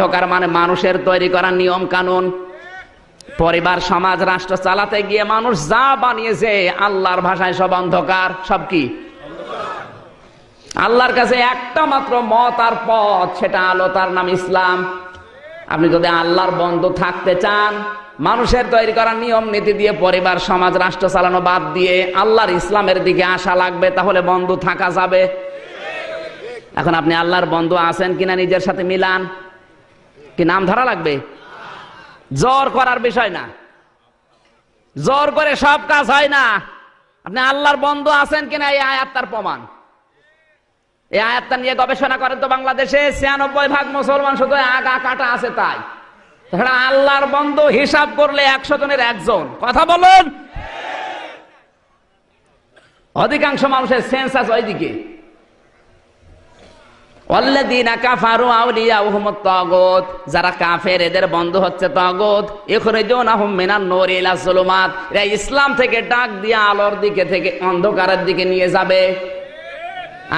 অন্ধকার মানে মানুষের তৈরি করা নিয়ম কানুন। পরিবার, সমাজ, রাষ্ট্র চালাতে গিয়ে মানুষ যা বানিয়েছে আল্লাহর ভাষায় সব অন্ধকার। সব কি? আল্লাহর কাছে একটা মাত্র মত আর পথ, সেটা আলো, তার নাম ইসলাম। আপনি যদি আল্লাহর বন্ধু থাকতে চান, মানুষের তৈরি করা নিয়ম নীতি দিয়ে পরিবার, সমাজ, রাষ্ট্র চালানো বাদ দিয়ে আল্লাহর ইসলামের দিকে আসা লাগবে, তাহলে বন্ধু থাকা যাবে। এখন আপনি আল্লাহর বন্ধু আছেন কিনা নিজের সাথে মিলান। কি নাম ধরা লাগবে? জোর করার বিষয় না, জোর করে সব কাজ হয় না। আপনি আল্লাহর বন্ধু আছেন কিনা এই আয়াত তার প্রমাণ। এই আয়াতটা নিয়ে গবেষণা করেন তো বাংলাদেশে ৯৬% মুসলমান শুধু আগা কাটা আছে। তাই আল্লাহর বন্ধু হিসাব করলে ১০০ জনের একজন। কথা বলুন। অধিকাংশ মানুষের সেন্স আছে ওইদিকে। ওয়াল্লাযীনা কাফারু আউলিয়াউহুমুত তাগুত, যারা কাফের এদের বন্ধু হচ্ছে তাগুত। ইখরিজুনাহুম মিনান নূরি ইলা যুলুমাত, এরা ইসলাম থেকে ডাক দিয়ে আলোর দিকে থেকে অন্ধকারের দিকে নিয়ে যাবে।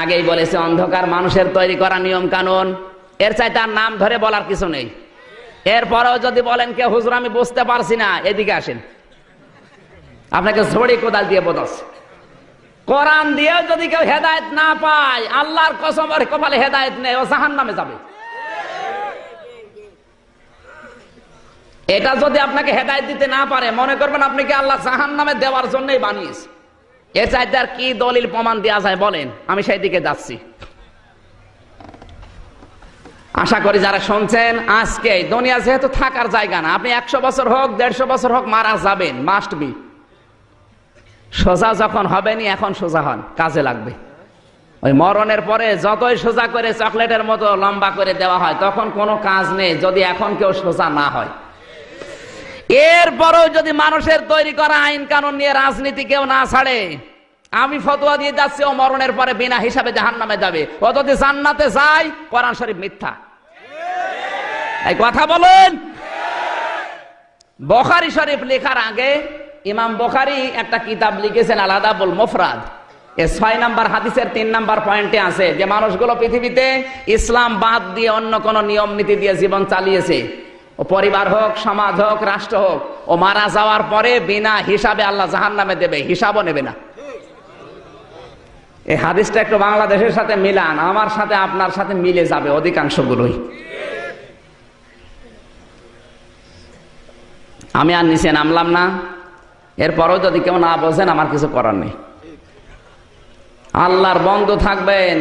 আগেই বলেছে অন্ধকার মানুষের তৈরি করা নিয়ম কানুন। এর চাইতে আর নাম ধরে বলার কিছু নেই। এরপরেও যদি বলেন কে হুজুর আমি বুঝতে পারছি না, এদিকে আসেন, আপনাকে ঝড়ি কোদাল দিয়ে বোঝাচ্ছে। কোরআন দিয়েও যদি কেউ হেদায়েত না পায়, আল্লাহর কসম ওর কপালে হেদায়েত নেই, ও জাহান্নামে যাবে। এটা যদি আপনাকে হেদায়েত দিতে না পারে, মনে করবেন আপনি কি আল্লাহ জাহান্নামে দেওয়ার জন্যই বানিয়েছে। এর চাইতে আর কি দলিল প্রমাণ দেওয়া যায় বলেন? আমি সেই দিকে যাচ্ছি। আশা করি যারা শুনছেন, আজকে দুনিয়া যেহেতু থাকার জায়গা না, আপনি ১০০ বছর হোক ১৫০ বছর হোক মারা যাবেন, মাস্ট বি। সোজা যখন হবেনি, এখন সোজা হন, কাজে লাগবে। ওই মরণের পরে যতই সোজা করে চকলেটের মতো লম্বা করে দেওয়া হয়, তখন কোনো কাজ নেই যদি এখন কেউ সোজা না হয়। এরপরেও যদি মানুষের তৈরি করা আইন কানুন নিয়ে রাজনীতি কেউ না ছাড়ে, আমি ফতোয়া দিয়ে যাচ্ছি ও মরণের পরে বিনা হিসাবে জাহান্নামে যাবে। ও যদি জান্নাতে যায়, কোরআন শরীফ মিথ্যা। এই কথা বলেন। বুখারী শরীফ লেখার আগে ইমাম বুখারী একটা কিতাব লিখেছেন, আল আদাবুল মুফরাদ। এর ৬ নম্বর হাদিসের ৩ নম্বর পয়েন্টে আছে যে মানুষগুলো পৃথিবীতে ইসলাম বাদ দিয়ে অন্য কোন নিয়ম নীতি দিয়ে জীবন চালিয়েছে। ও পরিবার হোক, সমাজ হোক, রাষ্ট্র হোক, ও মারা যাওয়ার পরে বিনা হিসাবে আল্লাহ জাহান্নামে দেবে, হিসাবও নেবে না। এই হাদিসটা একটু বাংলাদেশের সাথে মিলান, আমার সাথে আপনার সাথে মিলে যাবে অধিকাংশগুলোই। আমি আর নিচে নামলাম না। এরপরও যদি কেউ না বোঝেন, আমার কিছু করার নেই। আল্লাহর বন্ধু থাকবেন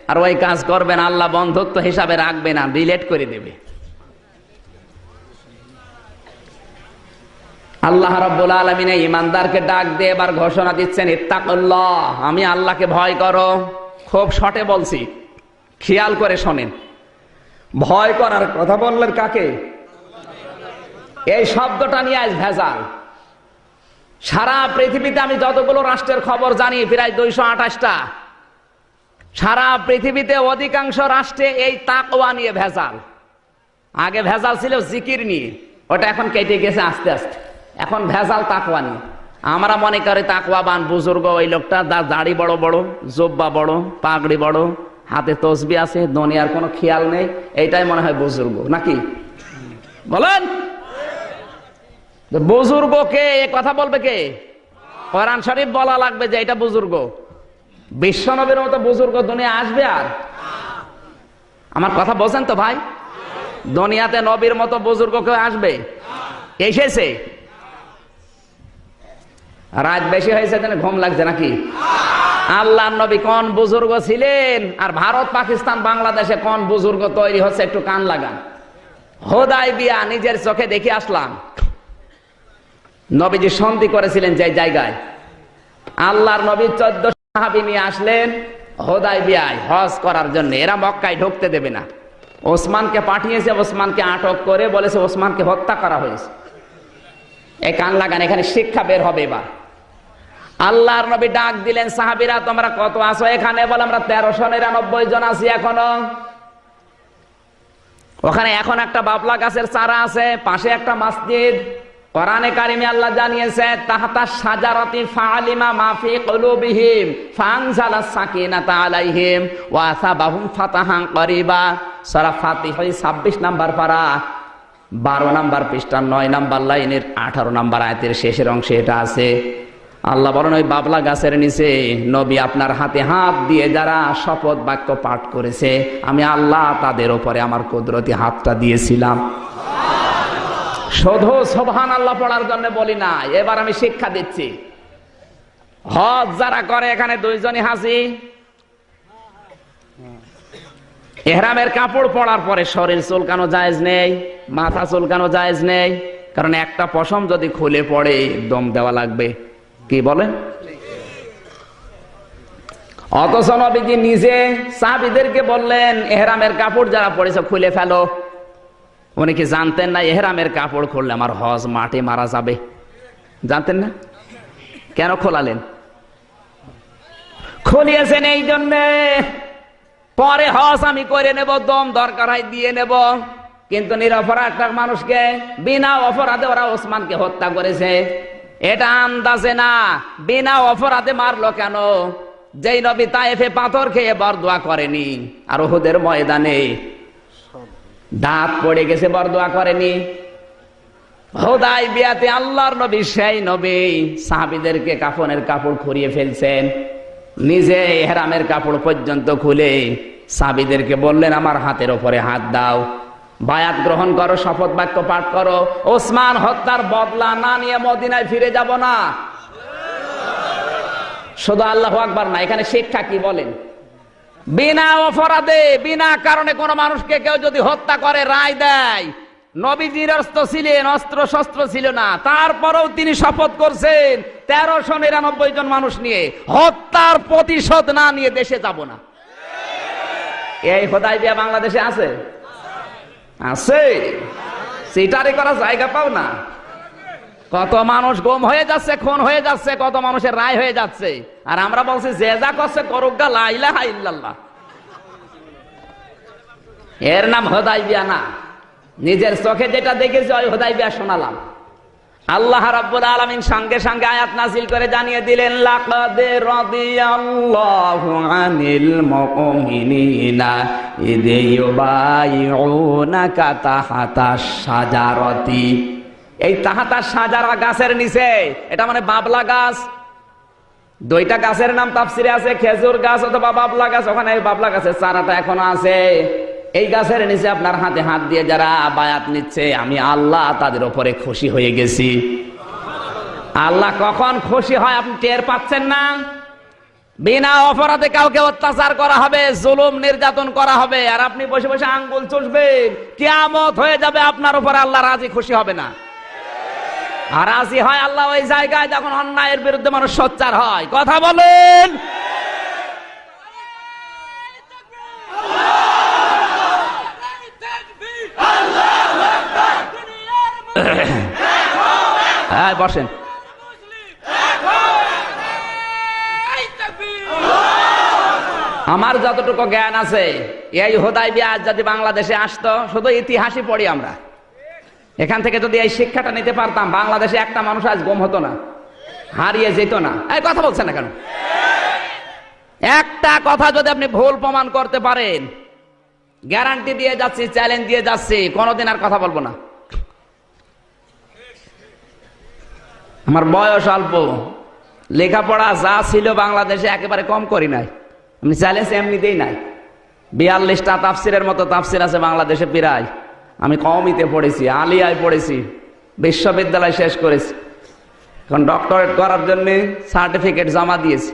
আর ওই কাজ করবেন, আল্লাহ বন্ধুত্ব হিসাবে রাখবে না, ডিলেট করে দেবে। আল্লাহ রাব্বুল আলামিন ঈমানদারকে ডাক দিয়ে এবার ঘোষণা দিচ্ছেন, ইত্তাকুল্লাহ, আমি আল্লাহকে ভয় করো। খুব শর্টে বলছি, খেয়াল করে শোনেন। ভয় করার কথা বললেন কাকে? এই শব্দটা নিয়ে আজ ভেজাল। সারা পৃথিবীতে আমি যতগুলো রাষ্ট্রের খবর জানি, প্রায় ২২৮টা, সারা পৃথিবীতে অধিকাংশ রাষ্ট্রে এই তাকওয়া নিয়ে ভেজাল। আগে ভেজাল ছিল জিকির নিয়ে, ওটা এখন কেটে গেছে আস্তে আস্তে। এখন ভেজাল তাকওয়া নিয়ে। আমরা মনে করি তাকওয়াবান বুজুর্গ ওই লোকটা, দাড়ি বড় বড়, জুব্বা বড়, পাগড়ি বড়, হাতে তসবিহ আছে, দুনিয়ার কোনো খেয়াল নেই, এইটাই মনে হয় বুজুর্গ, নাকি বলেন? বুজুর্গ কে? এ কথা বলবে কে? কোরআন শরীফ বলা লাগবে যে এটা বুজুর্গ। বিশ্বনবীর মতো বুজুর্গ দুনিয়া আসবে? আর আমার কথা বোঝেন তো ভাই? দুনিয়াতে নবীর মতো বুজুর্গ কেউ আসবে? এসেছে? রাত বেশি হয়েছে, ঘুম লাগছে নাকি? আল্লাহ নবী কোন বুজুর্গ ছিলেন, আর ভারত, পাকিস্তান, বাংলাদেশে কোন বুজুর্গ তৈরি হচ্ছে, একটু কান লাগান। হুদায়বিয়া নিজের চোখে দেখে আসলাম। নবীজি সন্ধি করেছিলেন যে জায়গায়, আল্লাহর নবী ১৪ সাহাবী নিয়ে আসলেন হুদায়বিয়ায় হজ করার জন্য। এরা মক্কায় ঢুকতে দেবে না। ওসমানকে পাঠিয়েছে, ওসমানকে আটক করে বলেছে ওসমানকে হত্যা করা হয়েছে। এই কান লাগান, এখানে শিক্ষা বের হবে। এবার আল্লাহর নবী ডাক দিলেন, সাহাবীরা তোমরা কত আছো এখানে? বলে আমরা ১৩৯৯ জন আছি এখনো। ওখানে এখন একটা বাবলা গাছের চারা আছে, পাশে একটা মসজিদ, কোরআনে কারিমে আল্লাহ জানিয়েছে তাহতা শাজারাতি ফাআলিমা মা ফি কুলুবিহিম ফানজালাস সাকিনাতা আলাইহিম ওয়া আসাবাহুম ফাতাহান করিবা। সূরা ফাতিহা 26 নাম্বার পারা 12 নাম্বার পৃষ্ঠা 9 নাম্বার লাইনের 18 নাম্বার আয়াতের শেষের অংশে এটা আছে। আল্লাহ বলেন ওই বাবলা গাছের নিচে নবী আপনার হাতে হাত দিয়ে যারা শপথ বাক্য পাঠ করেছে আমি আল্লাহ তাদের উপরে আমার কুদরতি হাতটা দিয়েছিলাম। শুধু সুবহানাল্লাহ পড়ার জন্য বলি না, এবার আমি শিক্ষা দিচ্ছি। হজ যারা করে এখানে দুইজনই হাজি। ইহরামের কাপড় পরার পরে শরীর চুলকানো জায়েজ নেই, মাথা চুলকানো জায়েজ নেই, কারণ একটা পশম যদি খুলে পড়ে দম দেওয়া লাগবে। কি বলেন? অথচ নবীজি নিজে সাহাবীদেরকে বললেন ইহরামের কাপড় যারা পরেছে খুলে ফেলো। উনি কি জানতেন না ইহরামের কাপড় খুললে আমার হজ মাঠে মারা যাবে? জানতেন না? কেন খোলালেন? খুলিয়েছেন এই জন্যে পরে হজ আমি করে নেব, দম দরকার হয় দিয়ে নেব। কিন্তু নিরপরাধ একটা মানুষকে বিনা অপরাধে ওরা ওসমানকে হত্যা করেছে। এটা আন্দাজে না, বিনা অপরাধে মারলো কেন? যেই নবী তায়েফে পাথর খেয়ে বরদোয়া করেনি, আর উহুদের ময়দানে দাঁত পড়ে গেছে বরদোয়া করেনি। হুদায়বিয়াতে আল্লাহর নবী সেই নবী সাহাবীদেরকে কাফনের কাপড় খুরিয়ে ফেলছেন, নিজে ইহরামের কাপড় পর্যন্ত খুলে সাহাবীদেরকে বললেন আমার হাতের উপরে হাত দাও, বায়াত গ্রহণ করো, শপথ বাক্য পাঠ করো। ওসমান হত্যার বদলা না নিয়ে মদিনায় ফিরে যাব না। শুধু আল্লাহু আকবার না, এখানে শিক্ষা কি বলেন? বিনা অপরাধে বিনা কারণে কোন মানুষকে কেউ যদি হত্যা করে রায় দেয়, নবীজির অস্ত্র শস্ত্র ছিল না, তারপরেও তিনি শপথ করছেন 1399 জন মানুষ নিয়ে হত্যার প্রতিশোধ না নিয়ে দেশে যাব না। এই হুদায়বিয়া বাংলাদেশে আছে? আছে। সিটারি করার জায়গা পাও না। কত মানুষ গুম হয়ে যাচ্ছে, খুন হয়ে যাচ্ছে, কত মানুষের রায় হয়ে যাচ্ছে, আর আমরা বলছি যে যা করছে করুক গা, লা ইলাহা ইল্লাল্লাহ। এর নাম হুদায়বিয়া না। নিজের চোখে যেটা দেখেছি ওই হুদায়বিয়া শোনালাম। আল্লাহ রাব্বুল আলামিন সঙ্গে সঙ্গে আয়াত নাযিল করে জানিয়ে দিলেন লাকাদ রাদিয়াল্লাহু আনিল মুমিনিনা ইয ইউবাইউনাকা তাহতাশ শাজারাতি। এই তাহতাশ শাজারা গাছের নিচে, এটা মানে বাবলা গাছ। দুইটা গাছের নাম তাফসিরে আছে, খেজুর গাছ অথবা বাবলা গাছ। ওখানে বাবলা গাছের চারাটা এখনো আছে। এই গাছের নিচে আপনার হাতে হাত দিয়ে যারা বায়াত নিচ্ছে আমি আল্লাহ তাদের উপরে খুশি হয়ে গেছি। আল্লাহ কখন খুশি হয় আপনি টের পাচ্ছেন না? বিনা অপরাধে কাউকে অত্যাচার করা হবে, জুলুম নির্যাতন করা হবে, আর আপনি বসে বসে আঙ্গুল চুষবেন। কিয়ামত হয়ে যাবে, আপনার উপরে আল্লাহ রাজি খুশি হবে না। আর রাজি হয় আল্লাহ ওই জায়গায় যখন অন্যায়ের বিরুদ্ধে মানুষ সোচ্চার হয়। কথা বলেন। হ্যাঁ বসেন। আমার যতটুকু জ্ঞান আছে, এই হুদায়বিয়া যদি বাংলাদেশে আসতো, শুধু ইতিহাসই পড়ি আমরা, এখান থেকে যদি এই শিক্ষাটা নিতে পারতাম, বাংলাদেশে একটা মানুষ আজ গুম হতো না, হারিয়ে যেত না। এই কথা বলছেন না কেন? একটা কথা যদি আপনি ভুল প্রমাণ করতে পারেন, গ্যারান্টি দিয়ে যাচ্ছি, চ্যালেঞ্জ দিয়ে যাচ্ছি, কোনোদিন আর কথা বলবো না। আমার বয়স অল্প, লেখাপড়া যা ছিল বাংলাদেশে একেবারে কম করি নাই, আমি চ্যালেঞ্জ এমনিতেই নাই। 42টা তাফসিরের মতো তাফসির আছে বাংলাদেশে প্রায়। আমি কওমিতে পড়েছি, আলিয়ায় পড়েছি, বিশ্ববিদ্যালয় শেষ করেছি, এখন ডক্টরেট করার জন্য সার্টিফিকেট জমা দিয়েছি।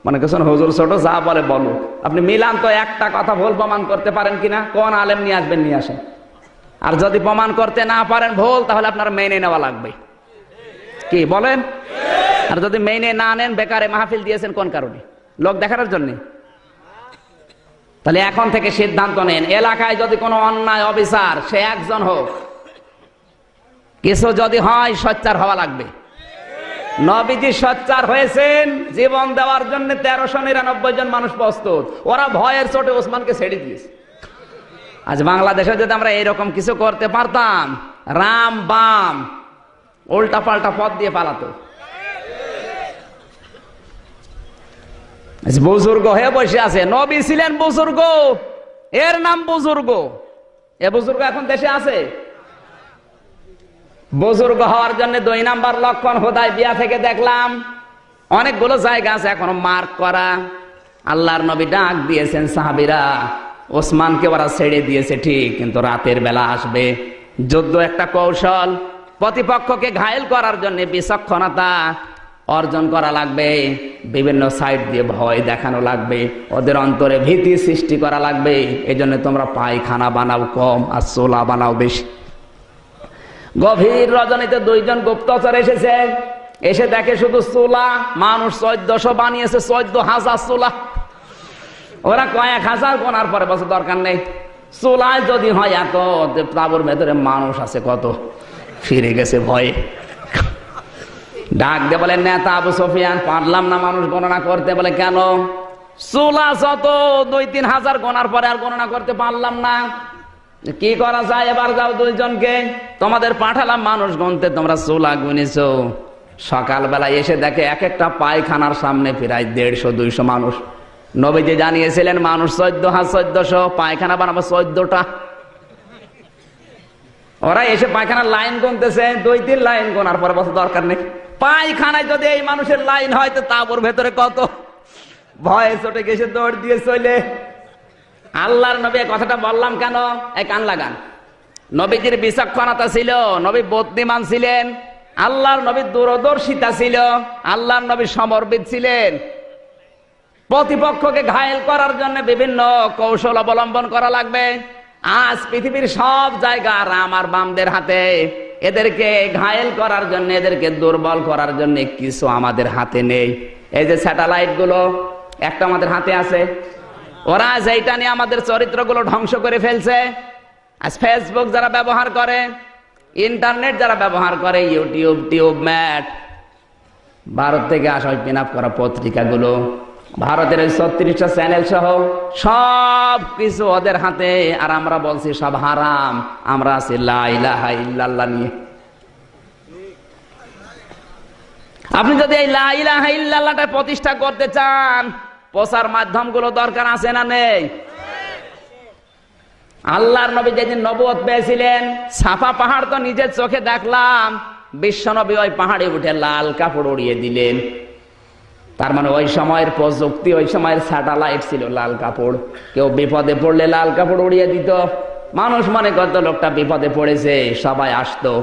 মনে করছেন হুজুর ছোট, যা বলে বলো। আপনি মিলান তো, একটা কথা ভুল প্রমাণ করতে পারেন কিনা? কোন আলেম নিয়ে আসবেন, নিয়ে আসেন। আর যদি প্রমাণ করতে না পারেন ভুল, তাহলে আপনার মেনে নেওয়া লাগবে। কি বলেন? আর যদি মেনে না নেন, বেকারে মাহফিল দিয়েছেন কোন কারণে? লোক দেখানোর জন্য? তাহলে এখন থেকে সিদ্ধান্ত নেন, এলাকায় যদি কোনো অন্যায় অবিচার, সে একজন হোক, কিছু যদি হয়, সোচ্চার হওয়া লাগবে। নবীজি সোচ্চার হয়েছেন, জীবন দেওয়ার জন্য 1399 জন মানুষ প্রস্তুত। ওরা ভয়ের চোটে ওসমানকে ছেড়ে দিয়েছে। আজ বাংলাদেশে যদি আমরা এরকম কিছু করতে পারতাম, রাম বাম উল্টা পাল্টা পথ দিয়ে পালাতো। বুজুর্গ হয়ে বসে আছে, নবী ছিলেন বুজুর্গ, এর নাম বুজুর্গ। এ বুজুর্গ এখন দেশে আছে? বুজুর্গ হওয়ার জন্য 2 নাম্বার লক্ষণ হুদায়বিয়া থেকে দেখলাম অনেকগুলো জায়গা আছে এখনো মার্ক করা। আল্লাহর নবী ডাক দিয়েছেন সাহাবীরা, ওসমানকে ওরা ছেড়ে দিয়েছে ঠিক, কিন্তু রাতের বেলা আসবে। যুদ্ধ একটা কৌশল, প্রতিপক্ষকে ঘায়েল করার জন্য বিচক্ষণতা অর্জন করা লাগবে, বিভিন্ন সাইড দিয়ে ভয় দেখানো লাগবে, ওদের অন্তরে ভীতি সৃষ্টি করা লাগবে। এই জন্য তোমরা পায়খানা বানাও কম আর চোলা বানাও বেশি। গভীর রজনীতে 2 জন গুপ্তচর এসেছে, এসে দেখে শুধু চুলা, মানুষ 1400 বানিয়েছে, 14,000 চুলা। ওরা কয়েক হাজার গোনার পরে বছর দরকার নেই, চুলায় যদি হয় এত, তাবুর ভেতরে মানুষ আছে কত, ফিরে গেছে ভয়ে। ডাক দিয়ে বলে, নেতা আবু সুফিয়ান, পারলাম না মানুষ গণনা করতে। বলে কেন? চুলা যত 2-3 হাজার গোনার পরে আর গণনা করতে পারলাম না। কি করা যায়? এবার যাও 2 জনকে, তোমাদের পাঠালাম মানুষ গুনতে, তোমরা চুলা গুনেছো। সকালবেলা এসে দেখে এক একটা পায়খানার সামনে প্রায় 150-200 মানুষ। নবীজি জানিয়েছিলেন মানুষ 14,000 পায়খানা বানাবো 14টা। ওরা এসে পায়খানার লাইন গুনতেছে, 2-3 লাইন গোনার পরে বছর দরকার নেই। পায়খানায় যদি এই মানুষের লাইন হয় তো তাবুর ভেতরে কত, ভয়ে চটে গেছে, দৌড় দিয়ে চলে। আল্লাহর নবী কথাটা বললাম কেন? এই কান লাগান। নবীজির বিচক্ষণতা ছিল, নবী বুদ্ধিমান ছিলেন, আল্লাহর নবী দূরদর্শিতা ছিল, আল্লাহর নবী সমরবিদ ছিলেন। প্রতিপক্ষকে ঘায়েল করার জন্য বিভিন্ন কৌশল অবলম্বন করা লাগবে। আজ পৃথিবীর সব জায়গা রাম আর বামদের হাতে। এদেরকে ঘায়েল করার জন্য, এদেরকে দুর্বল করার জন্য কিছু আমাদের হাতে নেই। এই যে স্যাটেলাইট গুলো একটা আমাদের হাতে আছে, ওরা যেটা নিয়ে আমাদের চরিত্রগুলো ধ্বংস করে ফেলছে। আজ ফেসবুক যারা ব্যবহার করে, ইন্টারনেট যারা ব্যবহার করে, ইউটিউব, টিউবম্যাট, ভারত থেকে আসা ওই পিন আপ করা পত্রিকাগুলো, ভারতের 36টা চ্যানেল সহ সব কিছু ওদের হাতে। আর আমরা বলছি সব হারাম, আমরা আছি লা ইলাহা ইল্লাল্লাহ নিয়ে। আপনি যদি এই লা ইলাহা ইল্লাল্লাহটা প্রতিষ্ঠা করতে চান, প্রচার মাধ্যমগুলো দরকার আছে না নেই? আল্লাহর নবী যেদিন নবুয়ত পেয়েছিলেন, সাফা পাহাড় তো নিজের চোখে দেখলাম, বিশ্ব নবী ওই পাহাড়ে উঠে লাল কাপড় উড়িয়ে দিলেন। তার মানে ওই সময়ের প্রযুক্তি, ওই সময়ের স্যাটেলাইট ছিল লাল কাপড়। কেউ বিপদে পড়লে লাল কাপড় উড়িয়ে দিত, মানুষ মনে করতো লোকটা বিপদে পড়েছে, সবাই আসতো।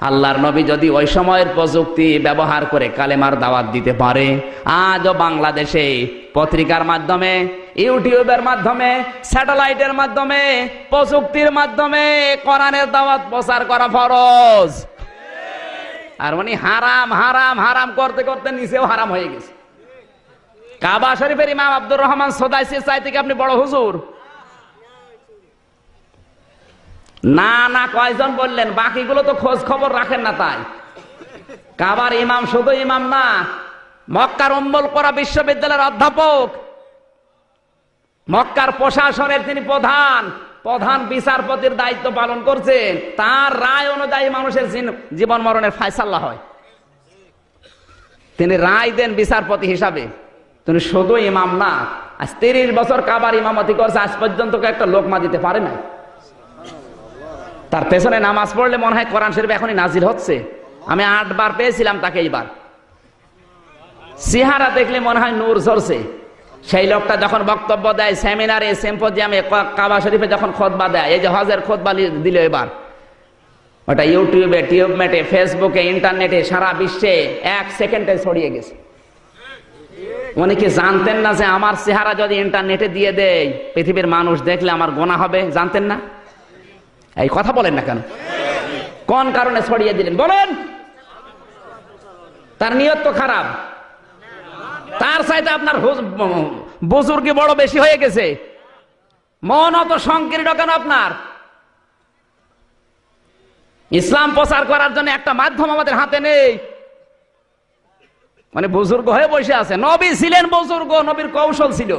আল্লাহর নবী যদি ওই সময়ের প্রযুক্তি ব্যবহার করে কালেমার দাওয়াত দিতে পারে, আজও বাংলাদেশে পত্রিকার মাধ্যমে, ইউটিউবের মাধ্যমে, স্যাটেলাইটের মাধ্যমে, প্রযুক্তির মাধ্যমে কোরআনের দাওয়াত প্রচার করা ফরজ। আর উনি হারাম হারাম হারাম করতে করতে নিচেও হারাম হয়ে গেছে। কাবা শরীফের ইমাম আব্দুর রহমান সোদাইসির চাইতে কি আপনি বড় হুজুর? না না, কয়জন বললেন? বাকিগুলো তো খোঁজ খবর রাখেন না। তাই কাবার ইমাম শুধু ইমাম না, মক্কার উম্মুল কোরা বিশ্ববিদ্যালয়ের অধ্যাপক, মক্কার প্রশাসনের তিনি প্রধান বিচারপতির দায়িত্ব পালন করছেন। তার রায় অনুযায়ী মানুষের জীবন মরণের ফায়সালা হয়, তিনি রায় দেন বিচারপতি হিসাবে। তিনি শুধু ইমাম না, আজ 30 বছর কাবার ইমামতি করছে, আজ পর্যন্ত একটা লোকমা দিতে পারে না। তার পেছনে নামাজ পড়লে মনে হয় কোরআন শরীফ এখনই নাজিল হচ্ছে। আমি 8 বার পেয়েছিলাম তাকে। এইবার চেহারা দেখলে মনে হয় নূর ঝরছে। সেই লোকটা যখন বক্তব্য দেয় সেমিনারে, সিম্পোজিয়ামে, কাবা শরীফে যখন খুতবা দেয়, এই যে হজের খুতবা দিল এবার, ওটা ইউটিউবে, টিউবমেটে, ফেসবুকে, ইন্টারনেটে, সারা বিশ্বে 1 সেকেন্ডে ছড়িয়ে গেছে। উনি কি জানতেন না যে আমার চেহারা যদি ইন্টারনেটে দিয়ে দেয়, পৃথিবীর মানুষ দেখলে আমার গোনা হবে? জানতেন না? এই কথা বলেন না কেন? কোন কারণে ছড়িয়ে দিলেন বলেন? তার নিয়ত তো খারাপ। তার চাইতে আপনার বুজুর্গি বড় বেশি হয়ে গেছে, মন অত সংকীর্ণ কেন আপনার? ইসলাম প্রচার করার জন্য একটা মাধ্যম আমাদের হাতে নেই। মানে বুজুর্গ হয়ে বসে আছে। নবী ছিলেন বুজুর্গ, নবীর কৌশল ছিল।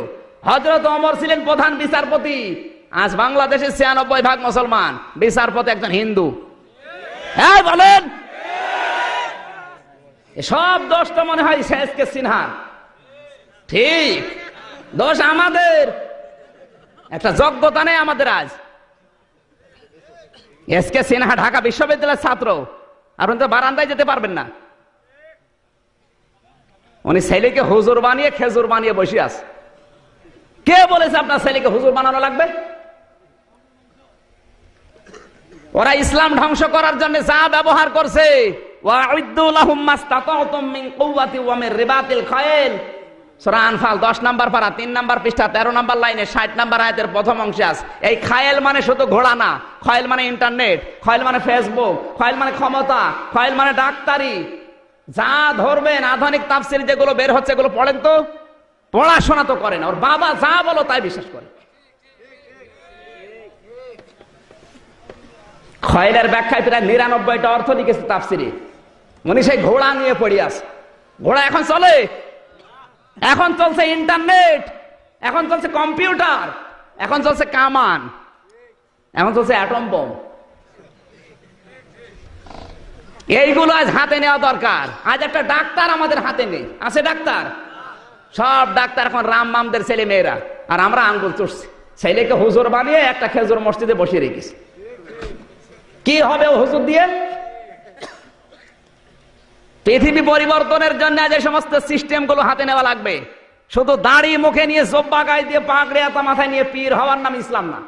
হযরত ওমর ছিলেন প্রধান বিচারপতি। আজ বাংলাদেশের 96% মুসলমান, বিচারপতি একজন হিন্দু। হ্যাঁ বলেন। সব দোষ তো মনে হয় এসকে সিনহার। ঠিক, দোষ আমাদের। একটা যোগ্যতা নেই আমাদের। আজ এসকে সিনহা ঢাকা বিশ্ববিদ্যালয়ের ছাত্র, আর উনি তো বারান্দায় যেতে পারবেন না। উনি ছেলেকে হুজুর বানিয়ে খেজুর বানিয়ে বসে আছে। কে বলেছে আপনার ছেলেকে হুজুর বানানো লাগবে? ওরা ইসলাম ধ্বংস করার জন্য যা ব্যবহার করছে, ওয়া'উদ্দু লাহুম মাসতাতা'তুম মিন কুওয়াতি ওয়া মির রিবাতিল খায়ল, সূরা আনফাল 10 নম্বর পারা 3 নম্বর পৃষ্ঠা 13 নম্বর লাইনে 60 নম্বর আয়াতের প্রথম অংশে আছে। এই খায়েল মানে শুধু ঘোড়া না, খায়েল মানে ইন্টারনেট, খায়েল মানে ফেসবুক, খায়েল মানে ক্ষমতা, খায়েল মানে ডাক্তারি। যা ধরবেন আধুনিক তাফসীর যেগুলো বের হচ্ছে এগুলো পড়েন তো, পড়াশোনা তো করেন। ওর বাবা যা বলো তাই বিশ্বাস করে। খায়েলের ব্যাখ্যায় প্রায় 99টা অর্থ লিখেছে তাফসীরে। উনি সেই ঘোড়া নিয়ে পড়ে আছে। ঘোড়া এখন চলে, এখন চলছে ইন্টারনেট, এখন চলছে কম্পিউটার, এখন চলছে কামান, এখন চলছে অ্যাটম বোম। এইগুলো আজ হাতে নেওয়া দরকার। আজ একটা ডাক্তার আমাদের হাতে নেই, আছে ডাক্তার? সব ডাক্তার এখন রামবামদের ছেলে মেয়েরা, আর আমরা আঙ্গুল চুষছি। ছেলেকে হুজুর বানিয়ে একটা খেজুর মসজিদে বসিয়ে রেখেছি। কি হবে ও হুজুর দিয়ে? পৃথিবী পরিবর্তনের জন্য যে সমস্ত সিস্টেম গুলো হাতে নেওয়া লাগবে। শুধু দাড়ি মুখে নিয়ে জব্বা গায়ে দিয়ে পাগড়ি আতা মাথায় নিয়ে পীর হওয়ার নাম ইসলাম না।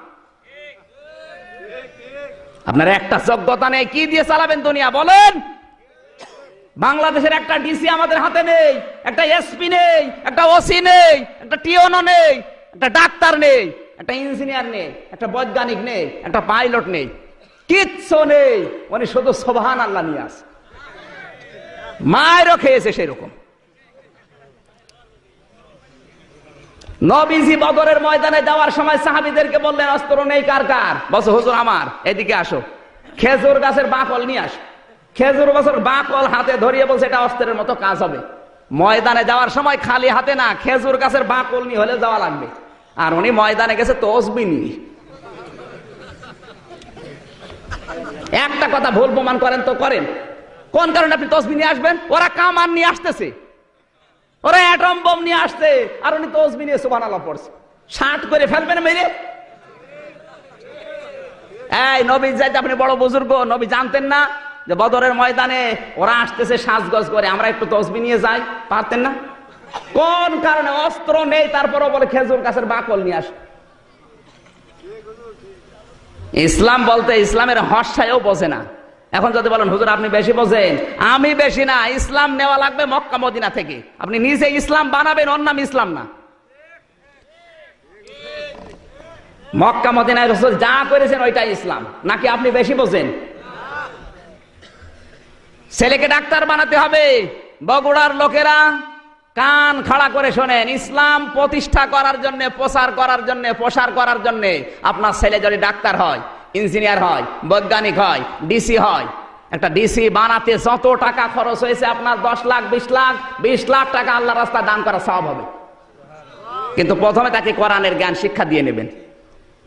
আপনার একটা যোগ্যতা নেই, কি দিয়ে চালাবেন দুনিয়া বলেন? বাংলাদেশের একটা ডিসি আমাদের হাতে নেই, একটা এসপি নেই, একটা ওসি নেই, একটা টিওনো নেই, একটা ডাক্তার নেই, একটা ইঞ্জিনিয়ার নেই, একটা বৈজ্ঞানিক নেই, একটা পাইলট নেই, কিচ্ছু নেই। উনি শুধু সুবহানাল্লাহ নিয়ে আসে। মায়েরও খেয়েছে সেরকম। নবীজি বদরের ময়দানে যাওয়ার সময় সাহাবীদেরকে বললেন, অস্ত্র নেই কার কার? বলছে হুজুর আমার। এদিকে আসো, খেজুর গাছের বাকল নিয়ে আসো। খেজুর গাছের বাকল হাতে ধরিয়ে বলছে এটা অস্ত্রের মতো কাজ হবে। ময়দানে যাওয়ার সময় খালি হাতে না, খেজুর গাছের বাকল নিয়ে হলে যাওয়া লাগবে। আর উনি ময়দানে গেছে তসবিহ নিয়ে। একটা কথা ভুল প্রমাণ করেন তো করেন, কোন কারণে আপনি তসবিহ নিয়ে আসবেন? ওরা কামান নিয়ে আসতেছে, ওরা অ্যাটম বোম নিয়ে আসছে, আর উনি তসবিহ নিয়ে সুবহানাল্লাহ পড়ছে। 60 করে ফেলবেন মেরে। এই নবী যাইতে আপনি বড় বুজুর্গ, নবী জানতেন না যে বদরের ময়দানে ওরা আসতেছে সাজগজ করে, আমরা একটু তসবিহ নিয়ে যাই? পারতেন না? কোন কারণে? অস্ত্র নেই, তারপরও বলে খেজুর গাছের বাকল নিয়ে আস। ইসলাম বলতে ইসলামের হর্ষায়ও বোঝে না। এখন যদি বলেন হুজুর আপনি বেশি বোঝেন, আমি বেশি না। ইসলাম নেওয়া লাগবে মক্কা মদিনা থেকে। আপনি নিজে ইসলাম বানাবেন, ওর নাম ইসলাম না। মক্কা মদিনায় রাসূল যা করেছেন ওইটাই ইসলাম, নাকি আপনি বেশি বোঝেন? ছেলেকে ডাক্তার বানাতে হবে। বগুড়ার লোকেরা কান খাড়া করে শোনেন, ইসলাম প্রতিষ্ঠা করার জন্য, প্রচার করার জন্য, প্রসার করার জন্য আপনার ছেলে যদি ডাক্তার হয়, ইঞ্জিনিয়ার হয়, বৈজ্ঞানিক হয়, ডিসি হয়, একটা ডিসি বানাতে যত টাকা খরচ হয়েছে আপনার 10 লাখ 20 লাখ টাকা আল্লাহর রাস্তায় দান করা সওয়াব হবে। কিন্তু প্রথমে তাকে কোরআনের জ্ঞান শিক্ষা দিয়ে নেবেন।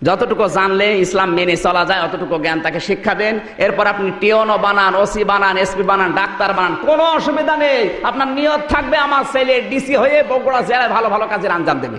যতটুকু জানলে ইসলাম মেনে চলা যায় অতটুকু জ্ঞান তাকে শিক্ষা দেন। এরপর আপনি টিওনো বানান, ওসি বানান, এসপি বানান, ডাক্তার বানান, কোনো অসুবিধা নেই। আপনার নিয়ত থাকবে আমার ছেলে ডিসি হয়ে বগুড়া জেলায় ভালো ভালো কাজের আঞ্জাম দেবে।